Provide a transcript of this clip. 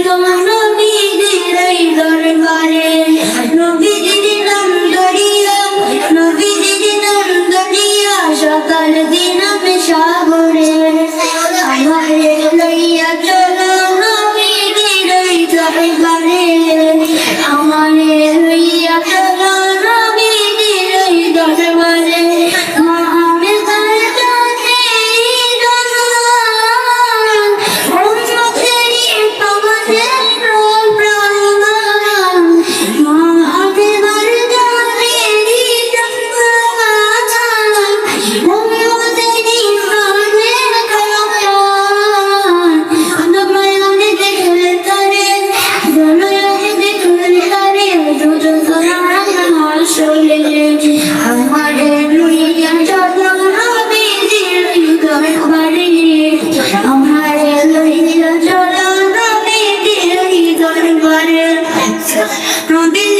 তোমার নবীদের এই দরবারে নবীদের নাম দরিয়া নবীদের নাম দরিয়া সকাল দিন আমি সাগরে আমারে লইয়া চলো নবীদের এই দরবারে আমারে লইয়া চলো নবীদের এই দরবারে Nobody